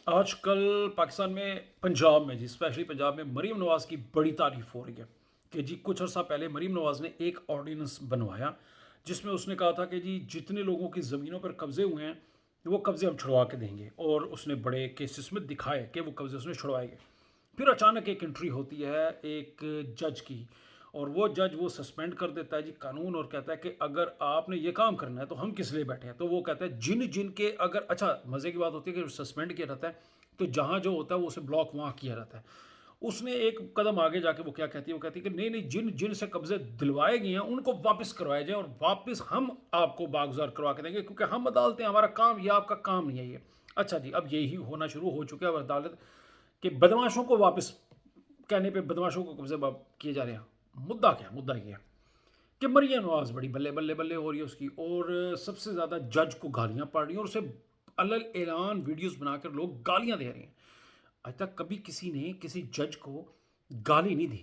آج کل پاکستان میں پنجاب میں اسپیشلی پنجاب میں مریم نواز کی بڑی تعریف ہو رہی ہے کہ جی کچھ عرصہ پہلے مریم نواز نے ایک آرڈیننس بنوایا جس میں اس نے کہا تھا کہ جی جتنے لوگوں کی زمینوں پر قبضے ہوئے ہیں وہ قبضے ہم چھڑوا کے دیں گے، اور اس نے بڑے کیسز میں دکھائے کہ وہ قبضے اس نے چھڑوائے گئے۔ پھر اچانک ایک انٹری ہوتی ہے ایک جج کی، اور وہ جج وہ سسپینڈ کر دیتا ہے جی قانون، اور کہتا ہے کہ اگر آپ نے یہ کام کرنا ہے تو ہم کس لیے بیٹھے ہیں۔ تو وہ کہتا ہے جن کے اگر اچھا مزے کی بات ہوتی ہے کہ سسپینڈ کیا رہتا ہے تو جہاں جو ہوتا ہے وہ اسے بلاک وہاں کیا رہتا ہے۔ اس نے ایک قدم آگے جا کے وہ کیا کہتی ہے، وہ کہتی ہے کہ نہیں نہیں، جن سے قبضے دلوائے گئے ہیں ان کو واپس کروائے جائیں، اور واپس ہم آپ کو باگزار کروا کے دیں گے، کیونکہ ہم عدالتیں، ہمارا کام یہ آپ کا کام نہیں ہے یہ۔ اچھا جی، اب یہی ہونا شروع ہو چکا ہے اب عدالت کہ بدماشوں کو واپس کہنے پہ بدماشوں کو قبضے کیے جا رہے ہیں۔ مدعا کیا؟ مدعا یہ ہے کہ مریم نواز بڑی بلے بلے بلے ہو رہی ہے اس کی، اور سب سے زیادہ جج کو گالیاں پڑ رہی ہیں، اور اسے علل اعلان ویڈیوز بنا کر لوگ گالیاں دے رہے ہیں۔ آج تک کبھی کسی نے کسی جج کو گالی نہیں دی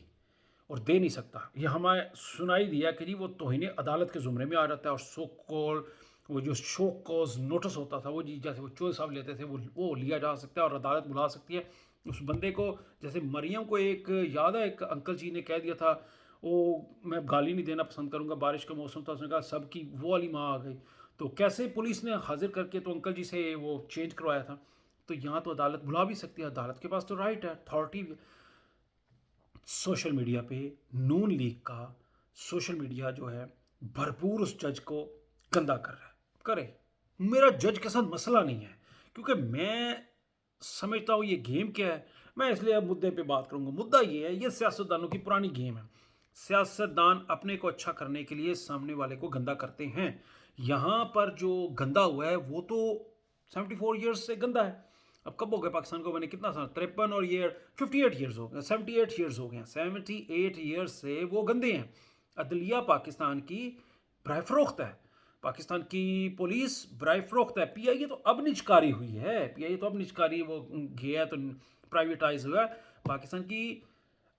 اور دے نہیں سکتا۔ یہ ہمیں سنائی دیا کہ جی وہ توہین عدالت کے زمرے میں آ جاتا ہے، اور سو کال وہ جو شو کوز نوٹس ہوتا تھا وہ جی جیسے وہ چوہے صاحب لیتے تھے وہ لیا جا سکتا ہے، اور عدالت بلا سکتی ہے اس بندے کو۔ جیسے مریم کو ایک یاد ہے ایک انکل جی نے کہہ دیا تھا، وہ میں گالی نہیں دینا پسند کروں گا، بارش کا موسم تھا، اس نے کہا سب کی وہ والی ماں آ گئی، تو کیسے پولیس نے حاضر کر کے تو انکل جی سے وہ چینج کروایا تھا۔ تو یہاں تو عدالت بلا بھی سکتی ہے، عدالت کے پاس تو رائٹ ہے، اتھارٹی بھی ہے۔ سوشل میڈیا پہ نون لیگ کا سوشل میڈیا جو ہے بھرپور اس جج کو گندا کر رہا ہے، کرے۔ میرا جج کے ساتھ مسئلہ نہیں ہے، کیونکہ میں سمجھتا ہوں یہ گیم کیا ہے، میں اس لیے اب مدعے پہ بات کروں گا۔ مدعا یہ ہے، یہ سیاستدانوں کی پرانی گیم ہے۔ سیاستدان اپنے کو اچھا کرنے کے لیے سامنے والے کو گندا کرتے ہیں۔ یہاں پر جو گندا ہوا ہے وہ تو 74 ایئرز سے گندا ہے۔ اب کب ہو گئے پاکستان کو بنے؟ کتنا سال؟ 53 اور یہ 58 ایئرز ہو گئے، 78 ایئرز ہو گئے، 78 ایئرز سے وہ گندے ہیں۔ عدلیہ پاکستان کی برائے فروخت ہے، پاکستان کی پولیس برائے فروخت ہے۔ پی آئی اے تو اب نچکاری ہوئی ہے، پی آئی اے تو اب نچکاری وہ گیا ہے تو پرائیویٹائز ہوا ہے۔ پاکستان کی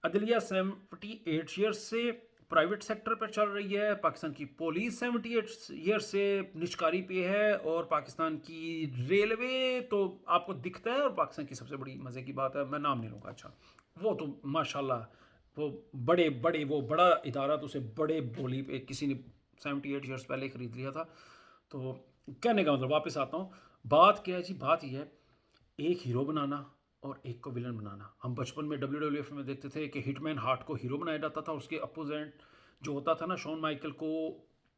عدلیہ 78 ایئرز سے پرائیویٹ سیکٹر پر چل رہی ہے، پاکستان کی پولیس 78 ایئر سے نچکاری پہ ہے، اور پاکستان کی ریلوے تو آپ کو دکھتا ہے، اور پاکستان کی سب سے بڑی مزے کی بات ہے، میں نام نہیں لوں گا، اچھا وہ تو ماشاءاللہ وہ بڑے بڑے وہ بڑا ادارہ تو اسے بڑے بولی پہ کسی نے 78 ایئرس پہلے خرید لیا تھا۔ تو کہنے کا مطلب واپس آتا ہوں، بات کیا ہے جی؟ بات یہ ہے ایک ہیرو بنانا اور ایک کو ولن بنانا۔ ہم بچپن میں WWF میں دیکھتے تھے کہ ہٹ مین ہارٹ کو ہیرو بنایا جاتا تھا، اس کے اپوزنٹ جو ہوتا تھا نا شون مائیکل کو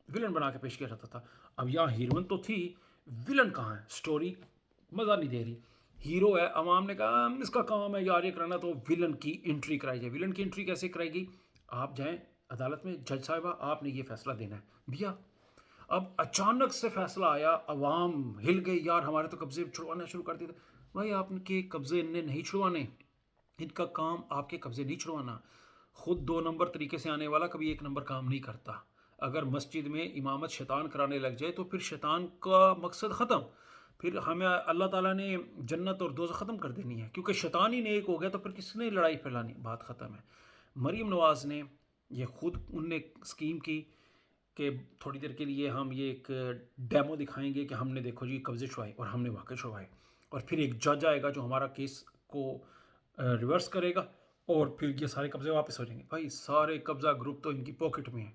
ولن بنا کے پیش کیا جاتا تھا۔ اب یہاں ہیروئن تو تھی، ولن کہاں ہے؟ سٹوری مزہ نہیں دے رہی۔ ہیرو ہے، عوام نے کہا اس کا کام ہے یار یہ کرانا، تو ولن کی انٹری کرائی جائے۔ ولن کی انٹری کیسے کرائی گئی؟ آپ جائیں عدالت میں، جج صاحبہ آپ نے یہ فیصلہ دینا ہے بھیا۔ اب اچانک سے فیصلہ آیا، عوام ہل گئی، یار ہمارے تو قبضے چھڑوانا شروع کر دیے۔ بھائی آپ کے قبضے ان نے نہیں چھڑوانے، ان کا کام آپ کے قبضے نہیں چھڑوانا۔ خود 2 نمبر طریقے سے آنے والا کبھی 1 نمبر کام نہیں کرتا۔ اگر مسجد میں امامت شیطان کرانے لگ جائے تو پھر شیطان کا مقصد ختم، پھر ہمیں اللہ تعالیٰ نے جنت اور دوزخ ختم کر دینی ہے، کیونکہ شیطان ہی نیک ہو گیا تو پھر کس نے لڑائی پھیلانی؟ بات ختم ہے۔ مریم نواز نے یہ خود ان نے اسکیم کی کہ تھوڑی دیر کے لیے ہم یہ ایک ڈیمو دکھائیں گے کہ ہم نے دیکھو جی قبضے چھڑوائے، اور ہم نے واقعی چھڑوائے، اور پھر ایک جج آئے گا جو ہمارا کیس کو ریورس کرے گا، اور پھر یہ سارے قبضے واپس ہو جائیں گے۔ بھائی سارے قبضہ گروپ تو ان کی پاکٹ میں ہیں،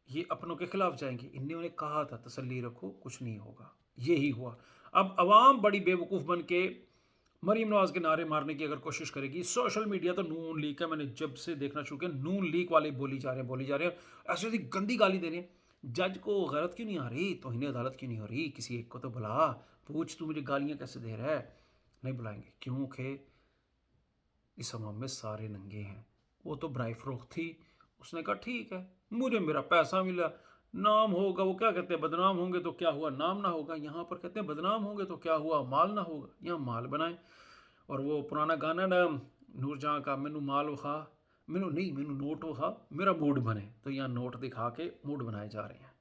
یہ اپنوں کے خلاف جائیں گے۔ انہوں نے کہا تھا تسلی رکھو کچھ نہیں ہوگا، یہی ہوا۔ اب عوام بڑی بے وقوف بن کے مریم نواز کے نعرے مارنے کی اگر کوشش کرے گی، سوشل میڈیا تو نون لیگ کا، میں نے جب سے دیکھنا شروع کیا نون لیگ والے بولی جا رہے ہیں ایسی ایسی گندی گالی دے رہے ہیں۔ جج کو غیرت کیوں نہیں آ رہی؟ توہین عدالت کیوں نہیں ہو رہی؟ کسی ایک کو تو بلا، پوچھ تو مجھے گالیاں کیسے دے رہا ہے؟ نہیں بلائیں گے، کیونکہ اس عوام میں سارے ننگے ہیں۔ وہ تو برائے فروخت تھی، اس نے کہا ٹھیک ہے مجھے میرا پیسہ ملا، نام ہوگا، وہ کیا کہتے ہیں بدنام ہوں گے تو کیا ہوا نام نہ ہوگا، یہاں پر کہتے ہیں بدنام ہوں گے تو کیا ہوا مال نہ ہوگا، یہاں مال بنائیں۔ اور وہ پرانا گانا نا نور جہاں کا، مینو مال وخا، مینو نہیں مینو نوٹ وخا میرا موڈ بنے، تو یہاں نوٹ دکھا کے موڈ بنائے جا رہے ہیں۔